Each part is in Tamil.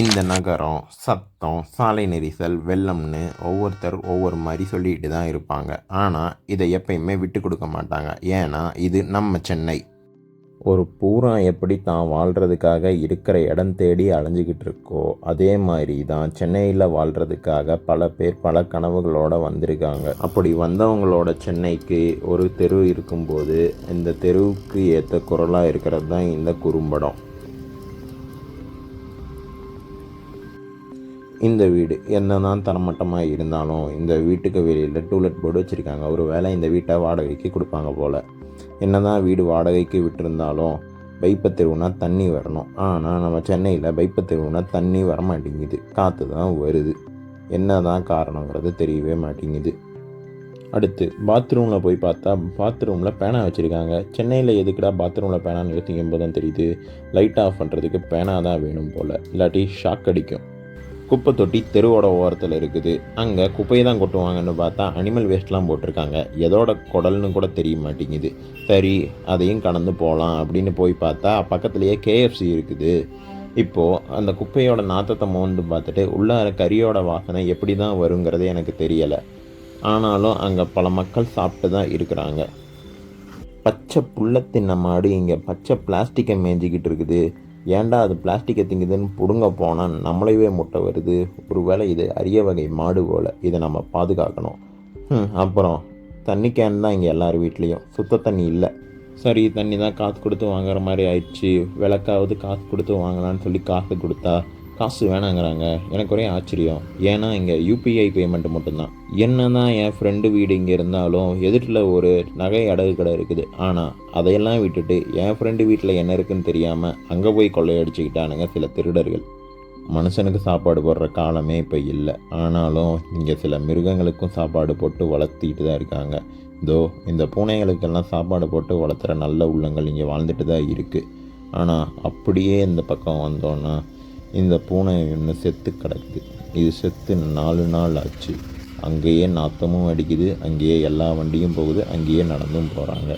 இந்த நகரம், சத்தம், சாலை நெரிசல், வெள்ளம்னு ஒவ்வொருத்தர் ஒவ்வொரு மாதிரி சொல்லிட்டு தான் இருப்பாங்க. ஆனால் இதை எப்பயுமே விட்டு கொடுக்க மாட்டாங்க. ஏன்னா இது நம்ம சென்னை. ஒரு பூரா எப்படி தான் வாழ்கிறதுக்காக இருக்கிற இடம் தேடி அலைஞ்சிக்கிட்டு இருக்கோ, அதே மாதிரி தான் சென்னையில் வாழ்கிறதுக்காக பல பேர் பல கனவுகளோடு வந்திருக்காங்க. அப்படி வந்தவங்களோட சென்னைக்கு ஒரு தெரு இருக்கும்போது இந்த தெருவுக்கு ஏற்ற குரலாக இருக்கிறது தான் இந்த குறும்படம். இந்த வீடு என்ன தான் தரமட்டமாக இருந்தாலும் இந்த வீட்டுக்கு வெளியில் டூலெட் போர்டு வச்சுருக்காங்க. ஒரு வேளை இந்த வீட்டை வாடகைக்கு கொடுப்பாங்க போல். என்ன தான் வீடு வாடகைக்கு விட்டுருந்தாலும் பைப்பை தெருவுனா தண்ணி வரணும். ஆனால் நம்ம சென்னையில் பைப்பை தெருவுனா தண்ணி வரமாட்டேங்குது, காற்று தான் வருது. என்ன தான் காரணங்கிறது தெரியவே மாட்டேங்குது. அடுத்து பாத்ரூமில் போய் பார்த்தா பாத்ரூமில் பேனா வச்சுருக்காங்க. சென்னையில் எதுக்குடா பாத்ரூமில் பேனான்னு யோசிக்கும் போது தான் தெரியுது, லைட் ஆஃப் பண்ணுறதுக்கு பேனா தான் வேணும் போல், இல்லாட்டி ஷாக் அடிக்கும். குப்பை தொட்டி தெருவோட ஓரத்தில் இருக்குது. அங்கே குப்பையை தான் கொட்டுவாங்கன்னு பார்த்தா அனிமல் வேஸ்ட்லாம் போட்டிருக்காங்க. எதோட குடல்னு கூட தெரிய மாட்டேங்குது. சரி, அதையும் கடந்து போகலாம் அப்படின்னு போய் பார்த்தா பக்கத்துலேயே கேஎஃப்சி இருக்குது. இப்போது அந்த குப்பையோட நாற்றத்தை மோந்து பார்த்துட்டு உள்ளார கறியோட வாசனை எப்படி தான் வருங்கிறது எனக்கு தெரியலை. ஆனாலும் அங்கே பல மக்கள் சாப்பிட்டு தான் இருக்கிறாங்க. பச்சை புல்லை தின்ன மாடு இங்கே பச்சை பிளாஸ்டிக்கை மேய்ஞ்சிக்கிட்டு இருக்குது. ஏன்டா அது பிளாஸ்டிக்கை திங்குதுன்னு பிடுங்க போனால் நம்மளையே முட்டை வருது. ஒரு வேளை இது அரிய வகை மாடு போல், இதை நம்ம பாதுகாக்கணும். அப்புறம் தண்ணி கேன் தான் இங்கே எல்லார் வீட்லேயும், சுத்த தண்ணி இல்லை. சரி, தண்ணி தான் காசு கொடுத்து வாங்குற மாதிரி ஆயிடுச்சு, விளக்காவது காசு கொடுத்து வாங்கலான்னு சொல்லி காசு கொடுத்தா காசு வேணாங்கிறாங்க. எனக்கு ஒரே ஆச்சரியம். ஏன்னா இங்கே யூபிஐ பேமெண்ட் மட்டும்தான். என்ன தான் என் ஃப்ரெண்டு வீடு இங்கே இருந்தாலும் எதிரில் ஒரு நகை அடகு கடை இருக்குது. ஆனால் அதையெல்லாம் விட்டுட்டு என் ஃப்ரெண்டு வீட்டில் என்ன இருக்குன்னு தெரியாமல் அங்கே போய் கொள்ளையடிச்சுக்கிட்டானுங்க சில திருடர்கள். மனுஷனுக்கு சாப்பாடு போடுற காலமே இப்போ இல்லை. ஆனாலும் இங்கே சில மிருகங்களுக்கும் சாப்பாடு போட்டு வளர்த்திட்டு தான் இருக்காங்க. இதோ இந்த பூனைகளுக்கெல்லாம் சாப்பாடு போட்டு வளர்த்துற நல்ல உள்ளங்கள் இங்கே வாழ்ந்துட்டு தான் இருக்குது. ஆனால் அப்படியே இந்த பக்கம் வந்தோன்னா இந்த பூனை ஒன்று செத்து கிடக்குது. இது செத்து 4 நாள் ஆச்சு. அங்கேயே நாத்தமும் அடிக்குது, அங்கேயே எல்லா வண்டியும் போகுது, அங்கேயே நடந்தும் போகிறாங்க.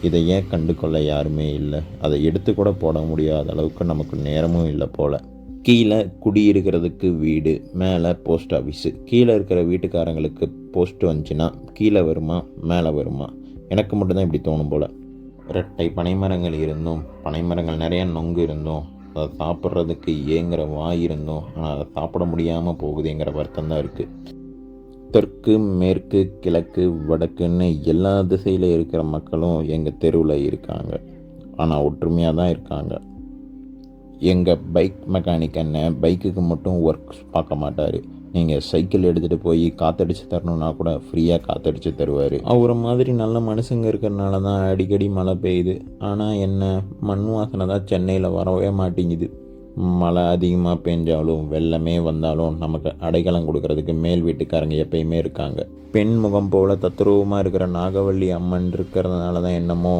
இதை ஏன் கண்டு கொள்ள யாருமே இல்லை. அதை எடுத்து கூட போட முடியாத அளவுக்கு நமக்கு நேரமும் இல்லை போல். கீழே குடியிருக்கிறதுக்கு வீடு, மேலே போஸ்ட் ஆஃபீஸு. கீழே இருக்கிற வீட்டுக்காரங்களுக்கு போஸ்ட் வந்துச்சுன்னா கீழே வருமா மேலே வருமா? எனக்கு மட்டும்தான் இப்படி தோணும் போல். இரட்டை பனைமரங்கள் இருந்தும், பனைமரங்கள் நிறைய நொங்கு இருந்தும், அதை சாப்பிட்றதுக்கு ஏங்குற வாய் இருந்தோம், ஆனால் அதை சாப்பிட முடியாமல் போகுதுங்கிற வருத்தம் தான் இருக்குது. தெற்கு, மேற்கு, கிழக்கு, வடக்குன்னு எல்லா திசையில் இருக்கிற மக்களும் எங்கள் தெருவில் இருக்காங்க. ஆனால் ஒற்றுமையாக தான் இருக்காங்க. எங்கள் பைக் மெக்கானிக் அண்ணன் பைக்குக்கு மட்டும் ஒர்க் பார்க்க மாட்டார். நீங்கள் சைக்கிள் எடுத்துகிட்டு போய் காற்றடிச்சு தரணுன்னா கூட ஃப்ரீயாக காற்றடிச்சு தருவார். அவரை மாதிரி நல்ல மனுஷங்க இருக்கிறனால தான் அடிக்கடி மழை பெய்யுது. ஆனால் என்ன, மண் வாசனை தான் சென்னையில் வரவே மாட்டேங்குது. மழை அதிகமாக பெஞ்சாலும் வெள்ளமே வந்தாலும் நமக்கு அடைக்கலம் கொடுக்கறதுக்கு மேல் வீட்டுக்காரங்க எப்பயுமே இருக்காங்க. பெண் முகம் போல் தத்ரூபமாக இருக்கிற நாகவள்ளி அம்மன் இருக்கிறதுனால தான் என்னமோ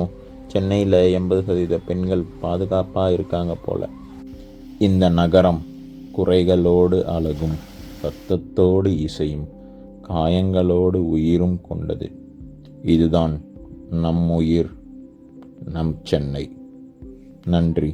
சென்னையில் 80% பெண்கள் பாதுகாப்பாக இருக்காங்க போல். இந்த நகரம் குறைகளோடு அழகும், சத்தத்தோடு இசையும், காயங்களோடு உயிரும் கொண்டது. இதுதான் நம் உயிர், நம் சென்னை. நன்றி.